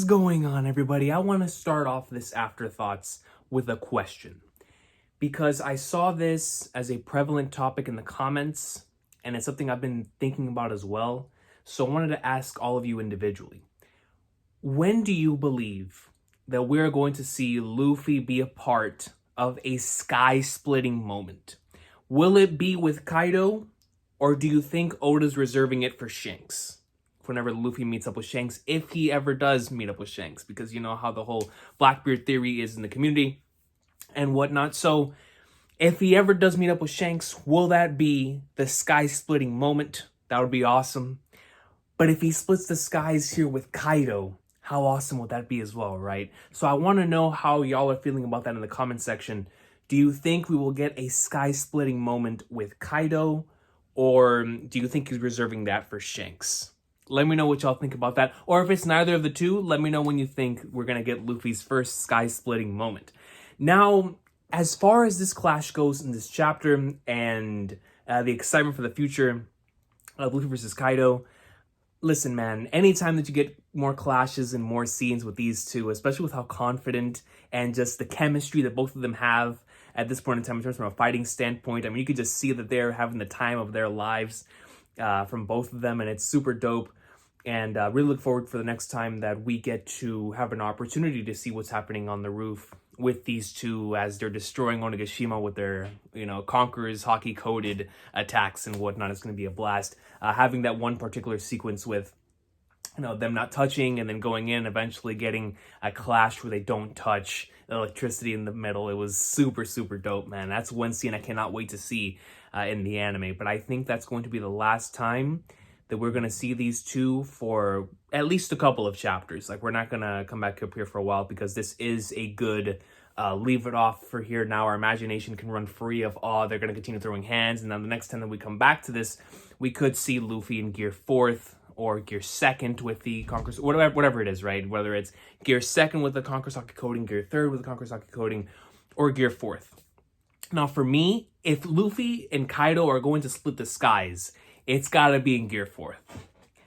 going on, everybody? I want to start off this Afterthoughts with a question, because I saw this as a prevalent topic in the comments, and it's something I've been thinking about as well. So I wanted to ask all of you individually. When do you believe that we're going to see Luffy be a part of a sky-splitting moment? Will it be with Kaido, or do you think Oda's reserving it for Shanks? Whenever Luffy meets up with Shanks, if he ever does meet up with Shanks, because you know how the whole Blackbeard theory is in the community and whatnot. So if he ever does meet up with Shanks, will that be the sky-splitting moment? That would be awesome. But if he splits the skies here with Kaido, how awesome would that be as well, right? So I want to know how y'all are feeling about that in the comment section. Do you think we will get a sky-splitting moment with Kaido, or do you think he's reserving that for Shanks? Let me know what y'all think about that. Or if it's neither of the two, let me know when you think we're going to get Luffy's first sky-splitting moment. Now, as far as this clash goes in this chapter and the excitement for the future of Luffy versus Kaido, listen, man, anytime that you get more clashes and more scenes with these two, especially with how confident and just the chemistry that both of them have at this point in time in terms from a fighting standpoint, I mean, you could just see that they're having the time of their lives from both of them, and it's super dope. And really look forward for the next time that we get to have an opportunity to see what's happening on the roof with these two as they're destroying Onigashima with their, Conqueror's Haki-coded attacks and whatnot. It's going to be a blast. Having that one particular sequence with, them not touching and then going in, eventually getting a clash where they don't touch, electricity in the middle. It was super, super dope, man. That's one scene I cannot wait to see in the anime. But I think that's going to be the last time that we're going to see these two for at least a couple of chapters. Like, we're not going to come back up here for a while, because this is a good leave it off for here now. Our imagination can run free of, they're going to continue throwing hands. And then the next time that we come back to this, we could see Luffy in Gear 4th or Gear 2nd with the Conqueror's, whatever it is, right? Whether it's Gear 2nd with the Conqueror's Haki coding, Gear 3rd with the Conqueror's Haki coding, or Gear 4th. Now, for me, if Luffy and Kaido are going to split the skies, it's got to be in Gear 4th.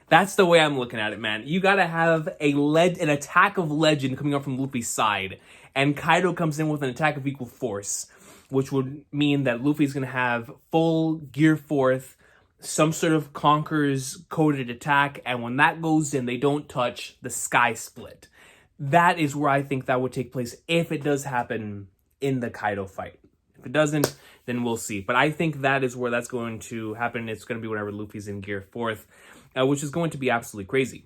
That's the way I'm looking at it, man. You got to have an attack of legend coming up from Luffy's side, and Kaido comes in with an attack of equal force, which would mean that Luffy's going to have full Gear 4th, some sort of Conqueror's coded attack, and when that goes in, they don't touch the sky split. That is where I think that would take place if it does happen in the Kaido fight. If it doesn't, then we'll see. But I think that is where that's going to happen. It's going to be whenever Luffy's in Gear 4th, which is going to be absolutely crazy.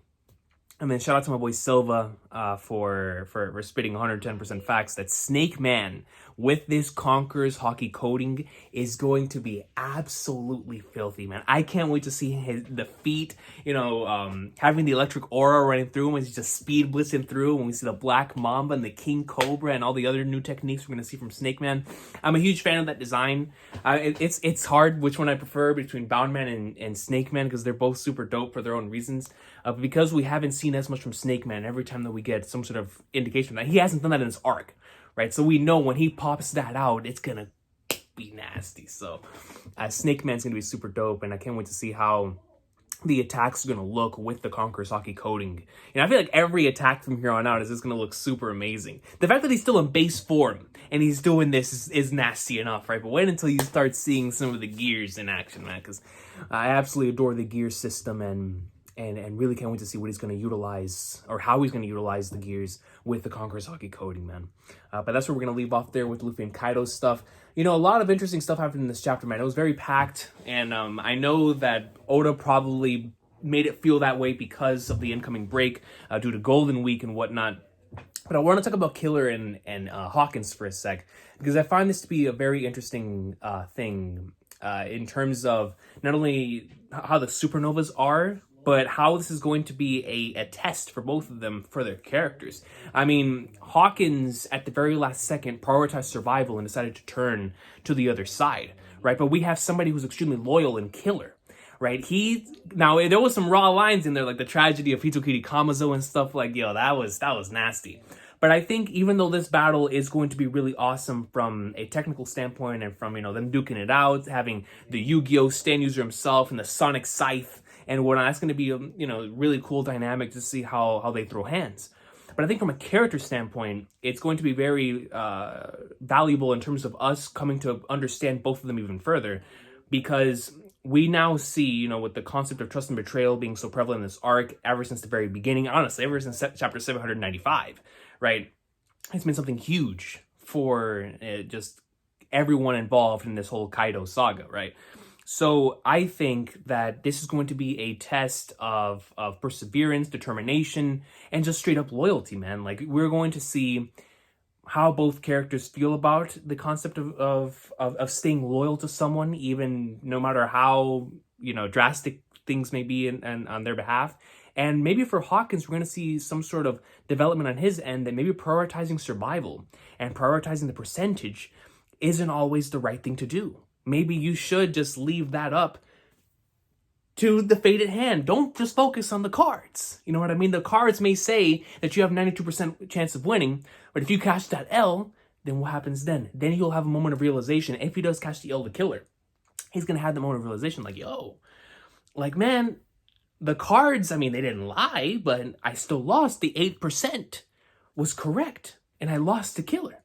And then shout out to my boy Silva for spitting 110% facts that Snake Man with this Conqueror's Haki coding is going to be absolutely filthy, man. I can't wait to see the feet, having the electric aura running through him as he's just speed blitzing through. When we see the Black Mamba and the King Cobra and all the other new techniques we're going to see from Snake Man. I'm a huge fan of that design. It's hard which one I prefer between Boundman and Snake Man, because they're both super dope for their own reasons. Because we haven't seen as much from Snake Man, every time that we get some sort of indication that he hasn't done that in his arc, right? So we know when he pops that out, it's gonna be nasty. So Snake Man's gonna be super dope, and I can't wait to see how the attacks are gonna look with the Conqueror's Haki coding. I feel like every attack from here on out is just gonna look super amazing. The fact that he's still in base form and he's doing this is nasty enough, right? But wait until you start seeing some of the gears in action, man, because I absolutely adore the gear system and really can't wait to see what he's going to utilize, or how he's going to utilize the gears with the Conqueror's Haki coding, man. But that's where we're going to leave off there with Luffy and Kaido's stuff. A lot of interesting stuff happened in this chapter, man. It was very packed, and I know that Oda probably made it feel that way because of the incoming break due to Golden Week and whatnot. But I want to talk about Killer and Hawkins for a sec, because I find this to be a very interesting thing in terms of not only how the supernovas are, but how this is going to be a test for both of them for their characters. I mean, Hawkins, at the very last second, prioritized survival and decided to turn to the other side, right? But we have somebody who's extremely loyal and Killer, right? Now, there was some raw lines in there, like the tragedy of Hitokiri Kamazo and stuff like, that was nasty. But I think even though this battle is going to be really awesome from a technical standpoint and from, them duking it out, having the Yu-Gi-Oh! Stand user himself and the Sonic Scythe and whatnot, that's going to be a really cool dynamic to see how they throw hands. But I think from a character standpoint, it's going to be very valuable in terms of us coming to understand both of them even further, because we now see, you know, with the concept of trust and betrayal being so prevalent in this arc ever since the very beginning, honestly, ever since chapter 795, right? It's been something huge for just everyone involved in this whole Kaido saga, right? So I think that this is going to be a test of perseverance, determination, and just straight up loyalty, man. Like, we're going to see how both characters feel about the concept of staying loyal to someone, even no matter how, you know, drastic things may be and on their behalf. And maybe for Hawkins, we're going to see some sort of development on his end that maybe prioritizing survival and prioritizing the percentage isn't always the right thing to do. Maybe you should just leave that up to the fated hand. Don't just focus on the cards. You know what I mean? The cards may say that you have 92% chance of winning, but if you catch that L, then what happens then? Then he'll have a moment of realization. If he does catch the L, the killer, he's going to have the moment of realization like, yo, like, man, the cards, I mean, they didn't lie, but I still lost. The 8% was correct, and I lost the killer.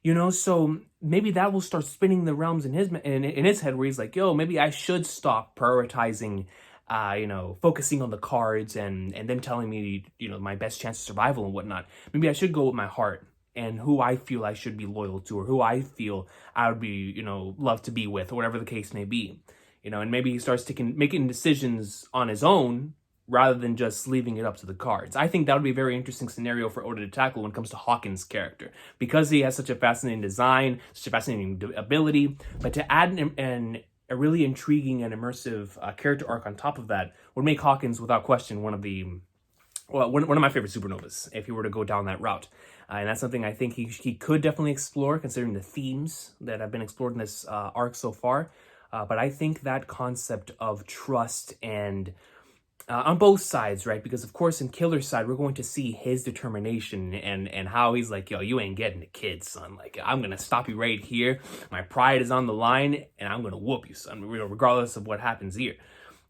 You know, so maybe that will start spinning the realms in his head, where he's like, yo, maybe I should stop prioritizing, you know, focusing on the cards and them telling me, you know, my best chance of survival and whatnot. Maybe I should go with my heart and who I feel I should be loyal to, or who I feel I would be, you know, love to be with, or whatever the case may be. You know, and maybe he starts making decisions on his own, rather than just leaving it up to the cards. I think that would be a very interesting scenario for Oda to tackle when it comes to Hawkins' character, because he has such a fascinating design, such a fascinating ability, but to add a really intriguing and immersive character arc on top of that would make Hawkins, without question, one of my favorite supernovas, if he were to go down that route. And that's something I think he could definitely explore, considering the themes that have been explored in this arc so far. But I think that concept of trust and on both sides, right? Because of course in Killer's side, we're going to see his determination and how he's like, yo, you ain't getting the kid, son. Like, I'm going to stop you right here. My pride is on the line and I'm going to whoop you, son, regardless of what happens here.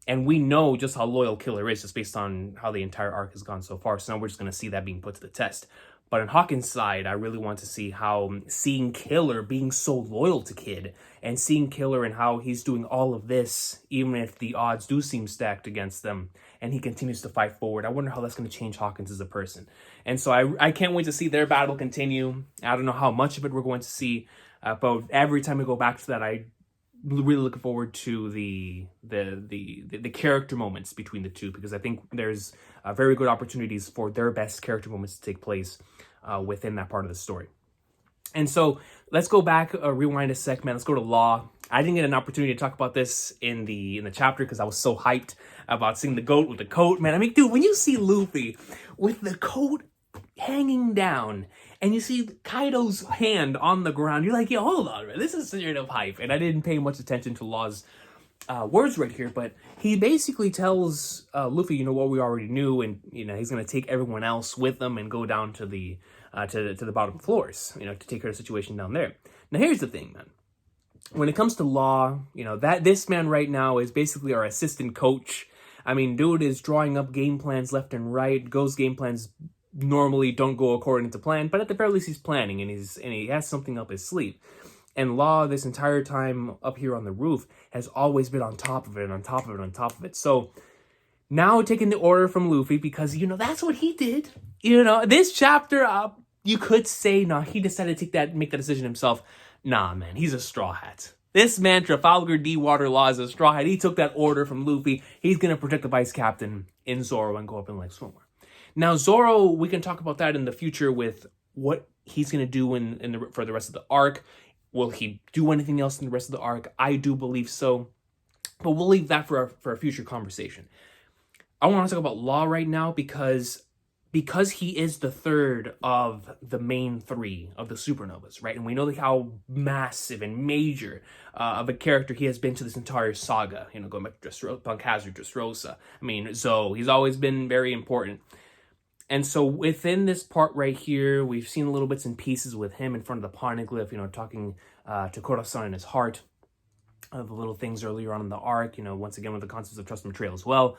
And we know just how loyal Killer is, just based on how the entire arc has gone so far. So now we're just going to see that being put to the test. But on Hawkins' side, I really want to see how seeing Killer being so loyal to Kid, and seeing Killer and how he's doing all of this, even if the odds do seem stacked against them, and he continues to fight forward. I wonder how that's going to change Hawkins as a person. And so I can't wait to see their battle continue. I don't know how much of it we're going to see, but every time we go back to that, I really looking forward to the character moments between the two, because I think there's very good opportunities for their best character moments to take place within that part of the story. And so let's go back, rewind a sec, man. Let's go to Law. I didn't get an opportunity to talk about this in the chapter because I was so hyped about seeing the goat with the coat, man. I mean, dude, when you see Luffy with the coat hanging down and you see Kaido's hand on the ground, you're like, yo, hold on, man. This is straight up hype. And I didn't pay much attention to Law's words right here, but he basically tells Luffy, you know, what we already knew, and you know, he's gonna take everyone else with them and go down to the bottom floors, you know, to take care of the situation down there. Now, here's the thing, man. When it comes to Law, you know, that this man right now is basically our assistant coach. I mean, dude is drawing up game plans left and right. Go's game plans normally don't go according to plan, but at the very least he's planning, and he has something up his sleeve. And Law, this entire time up here on the roof, has always been on top of it, and on top of it, on top of it. So now taking the order from Luffy, because, you know, that's what he did. You know, this chapter, you could say, no, he decided to make that decision himself. Nah, man, he's a straw hat. This man, Trafalgar D. Water Law, is a straw hat. He took that order from Luffy. He's going to protect the vice captain in Zoro and go up in like swimwear. Now, Zoro, we can talk about that in the future with what he's going to do for the rest of the arc. Will he do anything else in the rest of the arc? I do believe so. But we'll leave that for a future conversation. I want to talk about Law right now because he is the third of the main three of the supernovas, right? And we know how massive and major of a character he has been to this entire saga. You know, going back to Punk Hazard, Dressrosa. I mean, so he's always been very important. And so within this part right here, we've seen little bits and pieces with him in front of the Poneglyph, you know, talking to Koro-san in his heart. The little things earlier on in the arc, you know, once again with the concepts of trust and betrayal as well.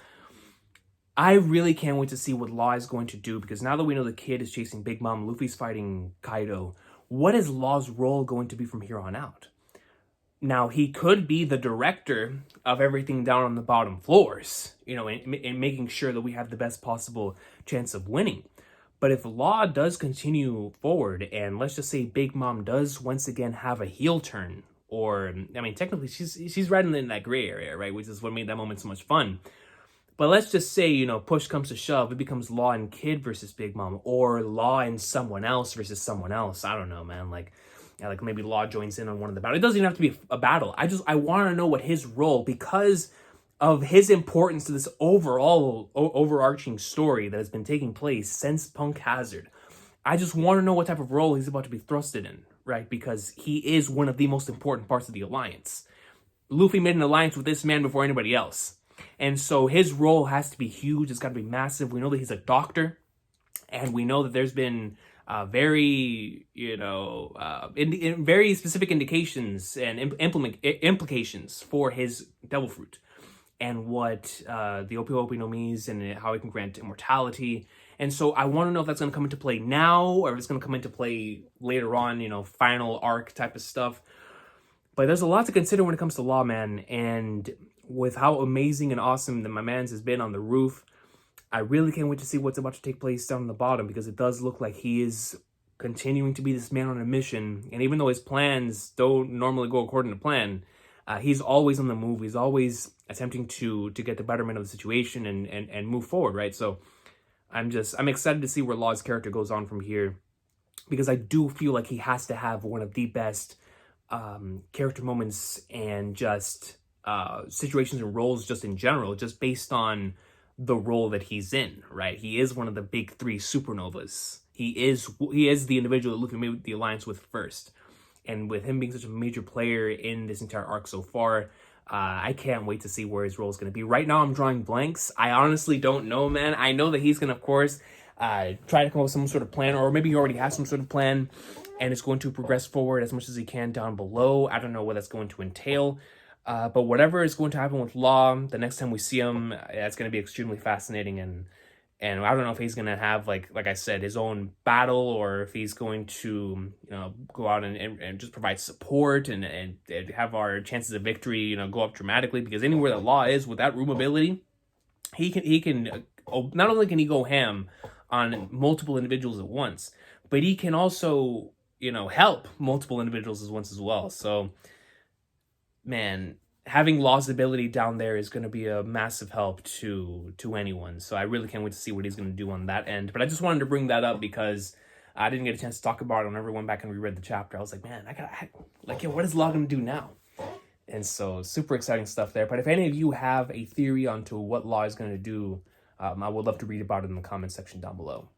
I really can't wait to see what Law is going to do, because now that we know the kid is chasing Big Mom, Luffy's fighting Kaido, what is Law's role going to be from here on out? Now, he could be the director of everything down on the bottom floors, in making sure that we have the best possible chance of winning. But if Law does continue forward, and let's just say Big Mom does once again have a heel turn, or, I mean, technically she's right in that gray area, right? Which is what made that moment so much fun. But let's just say, push comes to shove, it becomes Law and Kid versus Big Mom, or Law and someone else versus someone else. I don't know, man. Like maybe Law joins in on one of the battles. It doesn't even have to be a battle. I want to know what his role, because of his importance to this overall overarching story that has been taking place since Punk Hazard. I just want to know what type of role he's about to be thrusted in, right? Because he is one of the most important parts of the alliance. Luffy made an alliance with this man before anybody else. And so his role has to be huge. It's got to be massive. We know that he's a doctor. And we know that there's been very, very specific indications and implications for his devil fruit, and what the Opi no means, and how it can grant immortality. And so I want to know if that's going to come into play now, or if it's going to come into play later on, final arc type of stuff. But there's a lot to consider when it comes to Law, man. And with how amazing and awesome that my man's has been on the roof, I really can't wait to see what's about to take place down on the bottom, because it does look like he is continuing to be this man on a mission. And even though his plans don't normally go according to plan, he's always on the move. He's always attempting to get the betterment of the situation and move forward, right? So I'm excited to see where Law's character goes on from here, because I do feel like he has to have one of the best character moments and just situations and roles just in general, just based on the role that he's in, right? He is one of the big three supernovas. He is the individual that Luffy made the alliance with first. And with him being such a major player in this entire arc so far, I can't wait to see where his role is going to be. Right now, I'm drawing blanks. I honestly don't know, man. I know that he's going to, of course, try to come up with some sort of plan, or maybe he already has some sort of plan and is going to progress forward as much as he can down below. I don't know what that's going to entail. But whatever is going to happen with Law, the next time we see him, it's going to be extremely fascinating. And I don't know if he's going to have, like I said, his own battle, or if he's going to, go out and just provide support and have our chances of victory, go up dramatically. Because anywhere that Law is with that room ability, he can not only can he go ham on multiple individuals at once, but he can also, help multiple individuals at once as well. So, man, having Law's ability down there is going to be a massive help to anyone. So I really can't wait to see what he's going to do on that end. But I just wanted to bring that up because I didn't get a chance to talk about it whenever I went back and reread the chapter. I was like, man, what is Law going to do now? And so super exciting stuff there. But if any of you have a theory onto what Law is going to do, I would love to read about it in the comment section down below.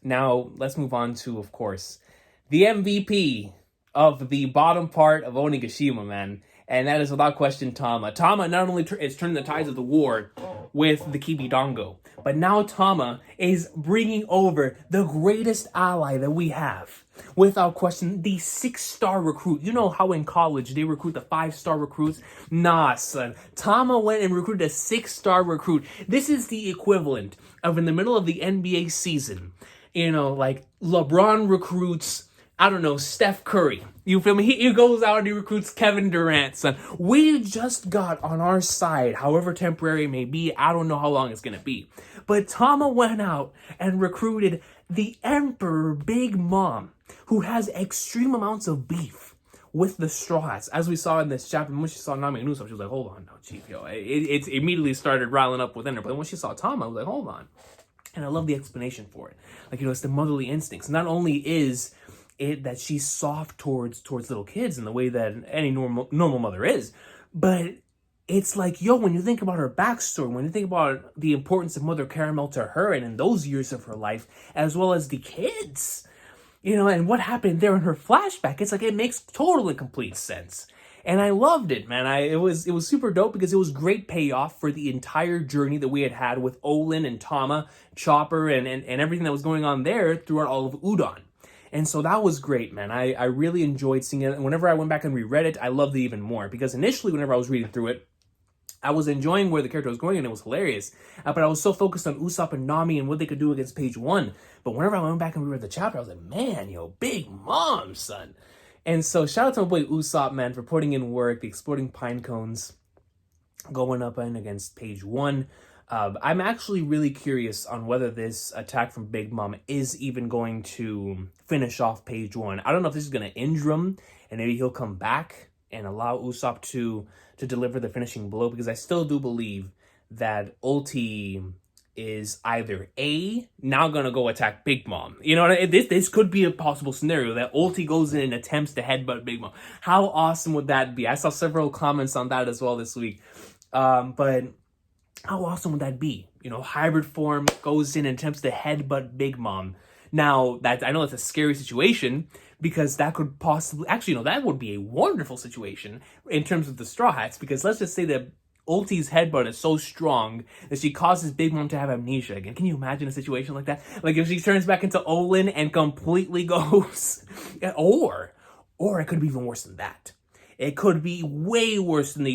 Now, let's move on to, of course, the MVP of the bottom part of Onigashima, man. And that is without question Tama. Tama not only is turning the tides of the war with the Kibidongo, but now Tama is bringing over the greatest ally that we have. Without question, the 6-star recruit. You know how in college they recruit the 5-star recruits? Nah, son. Tama went and recruited a 6-star recruit. This is the equivalent of in the middle of the NBA season. Like LeBron recruits, I don't know, Steph Curry. You feel me? He goes out and he recruits Kevin Durant, son. We just got on our side, however temporary it may be. I don't know how long it's going to be. But Tama went out and recruited the Emperor Big Mom, who has extreme amounts of beef with the Straw Hats. As we saw in this chapter, when she saw Nami and Usopp, she was like, hold on, no, chief, yo. It immediately started riling up within her. But when she saw Tama, I was like, hold on. And I love the explanation for it. Like, it's the motherly instincts. Not only is it that she's soft towards little kids in the way that any normal mother is, but it's like, yo, when you think about her backstory, when you think about the importance of Mother Caramel to her and in those years of her life, as well as the kids, and what happened there in her flashback, it's like it makes total and complete sense. And I loved it, man. It was super dope because it was great payoff for the entire journey that we had with Olin and Tama, Chopper, and everything that was going on there throughout all of Udon. And so that was great, man. I really enjoyed seeing it. And whenever I went back and reread it, I loved it even more. Because initially, whenever I was reading through it, I was enjoying where the character was going and it was hilarious. But I was so focused on Usopp and Nami and what they could do against page 1. But whenever I went back and reread the chapter, I was like, man, yo, Big Mom, son. And so shout out to my boy Usopp, man, for putting in work, the exploding pine cones, going up and against page 1. I'm actually really curious on whether this attack from Big Mom is even going to finish off page 1. I don't know if this is going to injure him and maybe he'll come back and allow Usopp to deliver the finishing blow, because I still do believe that Ulti is either A, now gonna go attack Big Mom. You know what I mean? This could be a possible scenario that Ulti goes in and attempts to headbutt Big Mom. How awesome would that be? I saw several comments on that as well this week. But how awesome would that be? You know, hybrid form goes in and attempts to headbutt Big Mom. Now, I know that's a scary situation, because that could possibly... Actually, no, that would be a wonderful situation in terms of the Straw Hats, because let's just say that Ulti's headbutt is so strong that she causes Big Mom to have amnesia again. Can you imagine a situation like that? Like if she turns back into Olin and completely goes... Or it could be even worse than that. It could be way worse than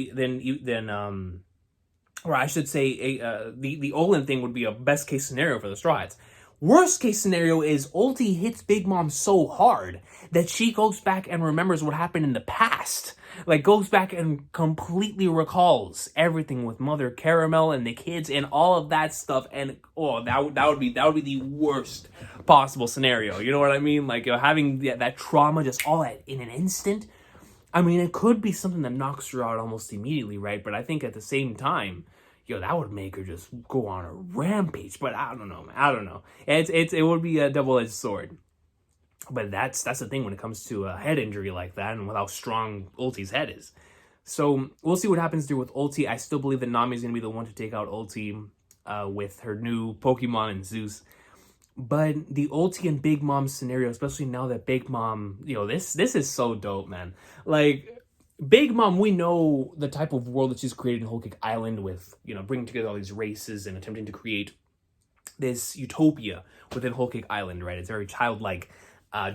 or I should say, the Olin thing would be a best case scenario for the Straw Hats. Worst case scenario is Ulti hits Big Mom so hard that she goes back and remembers what happened in the past. Like, goes back and completely recalls everything with Mother Caramel and the kids and all of that stuff. And, oh, that would be the worst possible scenario. You know what I mean? Like, having that trauma just all in an instant. I mean, it could be something that knocks her out almost immediately, right? But I think at the same time, that would make her just go on a rampage. But I don't know, man. I don't know. It would be a double-edged sword. But that's the thing when it comes to a head injury like that and with how strong Ulti's head is. So we'll see what happens there with Ulti. I still believe that Nami's going to be the one to take out Ulti with her new Pokemon and Zeus. But the Ulti and Big Mom scenario, especially now that Big Mom, this is so dope, man. Like, Big Mom, we know the type of world that she's created in Whole Cake Island with, bringing together all these races and attempting to create this utopia within Whole Cake Island, right? It's a very childlike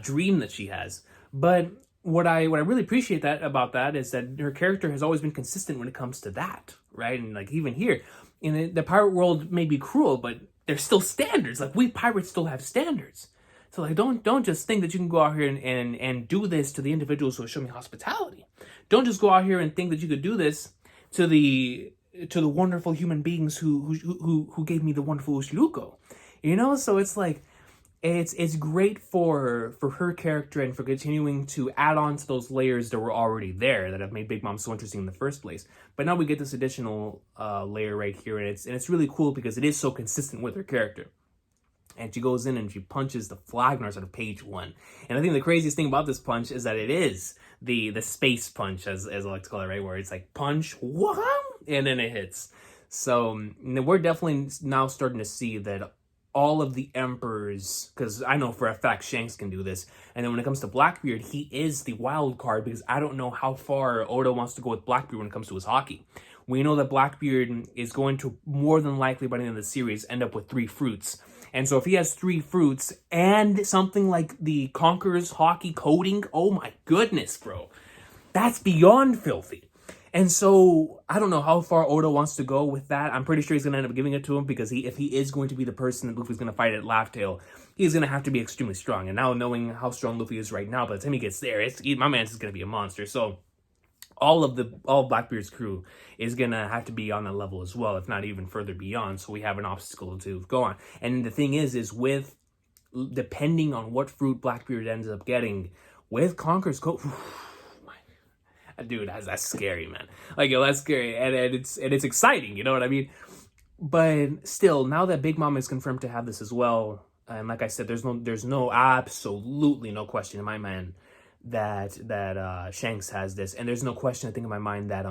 dream that she has. But what I really appreciate about that is that her character has always been consistent when it comes to that, right? And like even here, in the pirate world may be cruel, but there's still standards. Like, we pirates still have standards. So like, don't just think that you can go out here and do this to the individuals who are showing hospitality. Don't just go out here and think that you could do this to the wonderful human beings who gave me the wonderful Ushiruko. So it's like, it's great for her character and for continuing to add on to those layers that were already there that have made Big Mom so interesting in the first place. But now we get this additional layer right here, and it's really cool because it is so consistent with her character. And she goes in and she punches the Flagnars out of page 1. And I think the craziest thing about this punch is that it is the space punch, as I like to call it, right? Where it's like punch, wham, and then it hits. So we're definitely now starting to see that all of the Emperors, because I know for a fact Shanks can do this. And then when it comes to Blackbeard, he is the wild card, because I don't know how far Oda wants to go with Blackbeard when it comes to his Haki. We know that Blackbeard is going to more than likely by the end of the series end up with 3 fruits. And so if he has 3 fruits and something like the Conqueror's Haki coding, oh my goodness, bro. That's beyond filthy. And so I don't know how far Oda wants to go with that. I'm pretty sure he's going to end up giving it to him, because if he is going to be the person that Luffy's going to fight at Laugh Tale, he's going to have to be extremely strong. And now knowing how strong Luffy is right now, by the time he gets there, my man's is going to be a monster. So all Blackbeard's crew is going to have to be on that level as well, if not even further beyond. So we have an obstacle to go on. And the thing is with, depending on what fruit Blackbeard ends up getting, with Conqueror's Code, dude, that's scary, man. Like, that's scary. And it's exciting, you know what I mean? But still, now that Big Mom is confirmed to have this as well, and like I said, there's no absolutely no question in my mind that Shanks has this, and there's no question I think in my mind that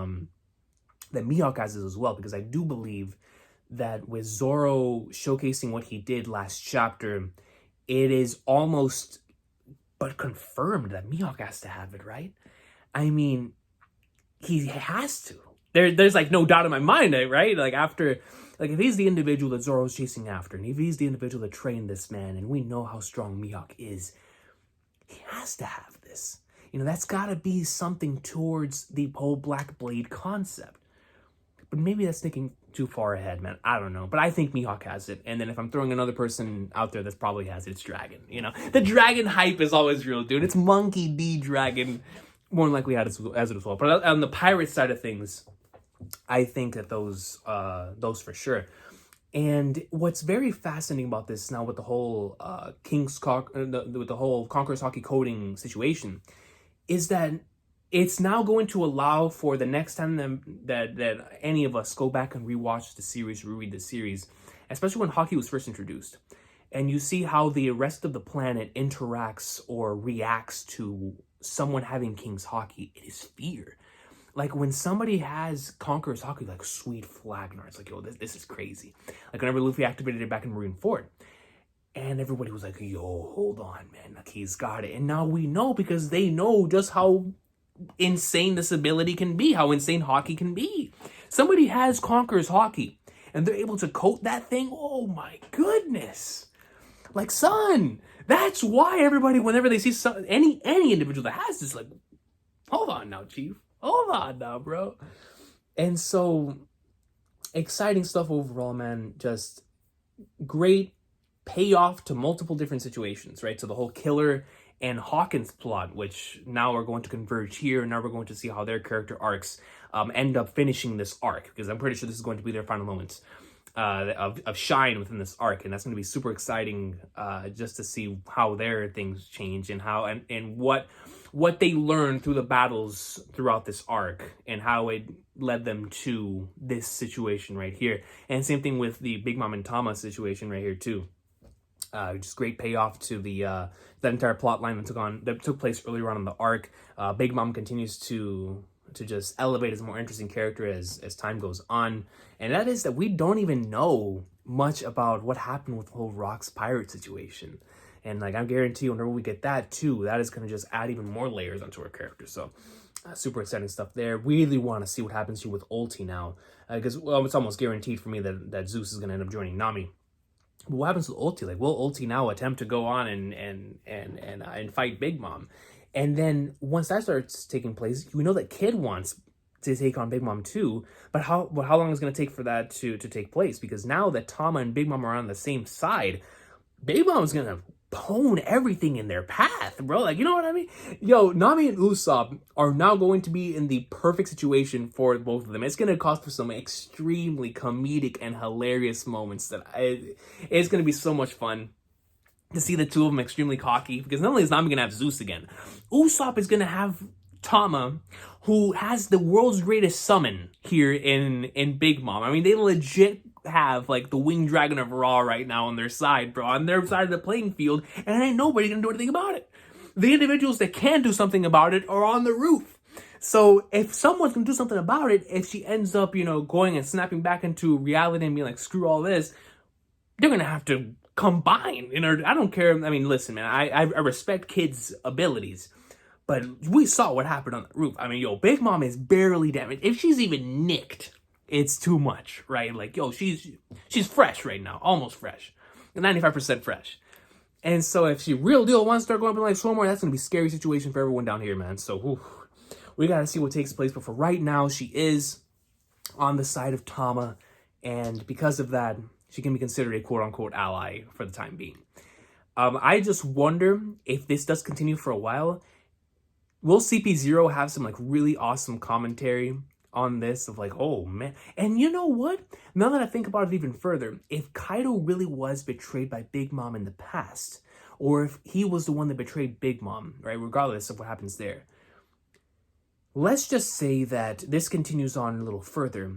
Mihawk has this as well, because I do believe that with Zoro showcasing what he did last chapter, it is almost but confirmed that Mihawk has to have it, right? I mean, he has to. There's like no doubt in my mind, right? Like if he's the individual that Zoro's chasing after, and if he's the individual that trained this man, and we know how strong Mihawk is, he has to have this. That's got to be something towards the whole Black Blade concept. But maybe that's thinking too far ahead, man. I don't know. But I think Mihawk has it. And then if I'm throwing another person out there that probably has it, it's Dragon. You know, the Dragon hype is always real, dude. It's Monkey D. Dragon. More than likely had as it as well. But on the pirate side of things, I think that those for sure. And what's very fascinating about this now with the whole with the whole Conqueror's Haki coding situation is that it's now going to allow for the next time that any of us go back and rewatch the series, reread the series, especially when Haki was first introduced, and you see how the rest of the planet interacts or reacts to someone having King's Haki, it is fear. Like when somebody has Conqueror's Haki, like sweet Flagnar, it's like, yo, this is crazy. Like whenever Luffy activated it back in Marineford, and everybody was like, yo, hold on, man, like he's got it. And now we know because they know just how insane this ability can be, how insane Haki can be. Somebody has Conqueror's Haki, and they're able to coat that thing. Oh my goodness! Like, son, that's why everybody, whenever they see any individual that has this, like, hold on now, Chief. Hold on now, bro. And so, exciting stuff overall, man. Just great payoff to multiple different situations, right? So the whole Killer and Hawkins plot, which now are going to converge here, and now we're going to see how their character arcs end up finishing this arc, because I'm pretty sure this is going to be their final moments of shine within this arc, and that's going to be super exciting just to see how their things change and how and what they learned through the battles throughout this arc and how it led them to this situation right here. And same thing with the Big Mom and Tama situation right here too. Just great payoff to the that entire plot line that took place earlier on in the arc. Big Mom continues to just elevate as a more interesting character as time goes on, and that is that we don't even know much about what happened with the whole Rocks pirate situation. And like I guarantee, whenever we get that too, that is going to just add even more layers onto our character. So super exciting stuff there. Really want to see what happens here with Ulti now, because well, it's almost guaranteed for me that Zeus is going to end up joining Nami. But what happens with Ulti? Like, will Ulti now attempt to go on and fight Big Mom? And then once that starts taking place, we know that Kid wants to take on Big Mom too. But how long is it going to take for that to take place? Because now that Tama and Big Mom are on the same side, Big Mom is going to pwn everything in their path, bro. Like, you know what I mean? Yo, Nami and Usopp are now going to be in the perfect situation for both of them. It's going to cause for some extremely comedic and hilarious moments it's going to be so much fun to see the two of them extremely cocky, because not only is Nami going to have Zeus again, Usopp is going to have Tama, who has the world's greatest summon here in Big Mom. I mean, they legit have like the winged dragon of Ra right now on their side, bro, on their side of the playing field, and ain't nobody gonna do anything about it. The individuals that can do something about it are on the roof. So if someone's gonna do something about it, if she ends up, going and snapping back into reality and being like, screw all this, they're gonna have to combine. I don't care. I mean, listen, man, I respect kids' abilities, but we saw what happened on the roof. I mean, Big Mom is barely damaged. If she's even nicked, it's too much, right? Like, she's fresh right now, almost fresh, 95% fresh. And so if she real deal wants to start going up like slow more, that's gonna be a scary situation for everyone down here, man. So we gotta see what takes place. But for right now, she is on the side of Tama, and because of that, she can be considered a quote unquote ally for the time being. I just wonder if this does continue for a while. Will CP0 have some like really awesome commentary on this of like, oh man, and you know what? Now that I think about it even further, if Kaido really was betrayed by Big Mom in the past, or if he was the one that betrayed Big Mom, right, regardless of what happens there, let's just say that this continues on a little further,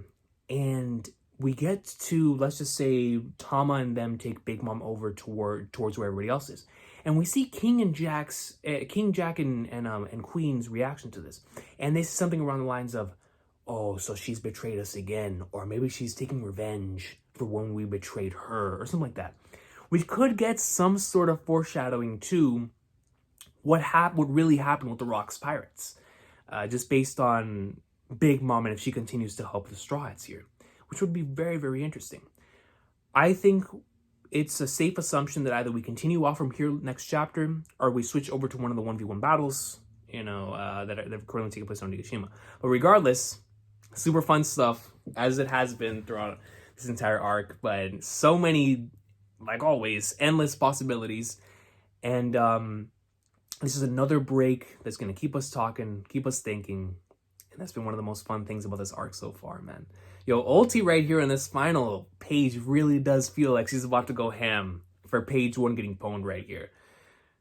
and we get to, let's just say, Tama and them take Big Mom over towards where everybody else is. And we see King Jack and Queen's reaction to this. And they say something around the lines of, oh, so she's betrayed us again, or maybe she's taking revenge for when we betrayed her, or something like that. We could get some sort of foreshadowing to what really happened with the Rocks Pirates, just based on Big Mom and if she continues to help the Straw Hats here, which would be very, very interesting. I think it's a safe assumption that either we continue off from here next chapter, or we switch over to one of the 1v1 battles, that are currently taking place on Nigashima. But regardless, Super fun stuff, as it has been throughout this entire arc, but so many, like always, endless possibilities. And this is another break that's going to keep us talking, keep us thinking. And that's been one of the most fun things about this arc so far, man. Yo, Ulti right here in this final page really does feel like she's about to go ham for page 1 getting pwned right here.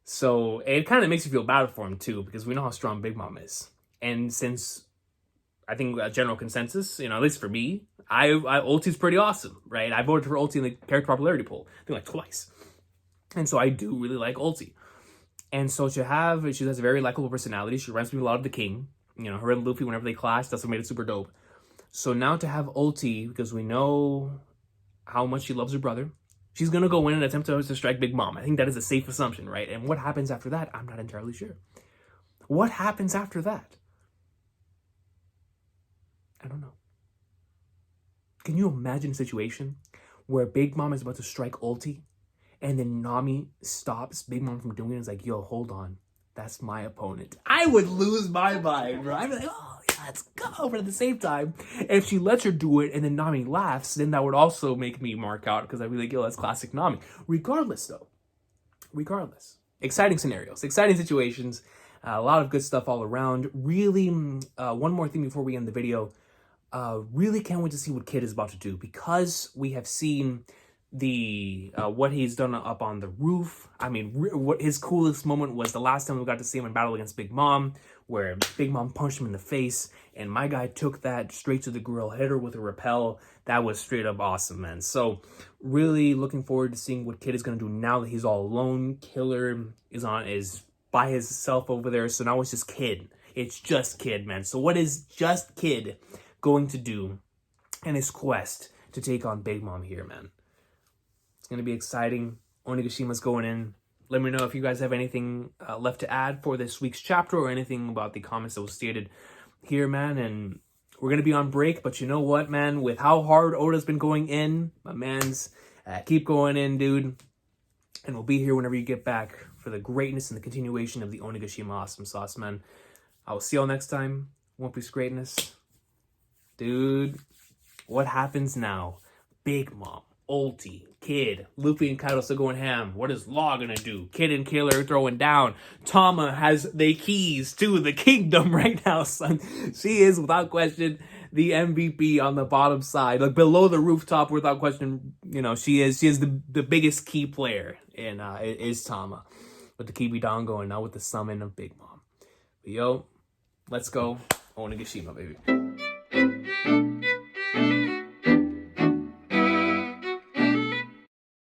So it kind of makes you feel bad for him too, because we know how strong Big Mom is. And since I think a general consensus, at least for me, Ulti's pretty awesome, right? I voted for Ulti in the character popularity poll, I think like twice. And so I do really like Ulti. And so she has a very likable personality. She reminds me a lot of the King. Her and Luffy, whenever they clash, that's what made it super dope. So now to have Ulti, because we know how much she loves her brother, she's going to go in and attempt to strike Big Mom. I think that is a safe assumption, right? And what happens after that, I'm not entirely sure. What happens after that? I don't know. Can you imagine a situation where Big Mom is about to strike Ulti, and then Nami stops Big Mom from doing it and is like, yo, hold on. That's my opponent. I would lose my mind, bro. I'd be like, oh, yeah, let's go. But at the same time, if she lets her do it and then Nami laughs, then that would also make me mark out, because I'd be like, yo, that's classic Nami. Regardless, though. Exciting scenarios, exciting situations, a lot of good stuff all around. Really, one more thing before we end the video. Really can't wait to see what Kid is about to do, because we have seen what he's done up on the roof. I mean, what his coolest moment was the last time we got to see him in battle against Big Mom, where Big Mom punched him in the face, and my guy took that straight to the grill, hit her with a rappel. That was straight up awesome, man. So really looking forward to seeing what Kid is going to do now that he's all alone. Killer is by himself over there, so now it's just Kid. It's just Kid, man. So what is just Kid going to do in his quest to take on Big Mom here, man? It's going to be exciting. Onigashima's going in. Let me know if you guys have anything left to add for this week's chapter, or anything about the comments that was stated here, man. And we're going to be on break, but you know what, man? With how hard Oda's been going in, my man's keep going in, dude. And we'll be here whenever you get back for the greatness and the continuation of the Onigashima Awesome Sauce, man. I will see y'all next time. One Piece greatness. Dude, what happens now? Big Mom, Ulti, Kid, Luffy and Kaido still going ham. What is Law gonna do? Kid and Killer throwing down. Tama has the keys to the kingdom right now, son. She is, without question, the MVP on the bottom side. Like, below the rooftop, without question, she is the biggest key player in is Tama. With the Kibidango and now with the summon of Big Mom. But yo, let's go. Onigashima, baby.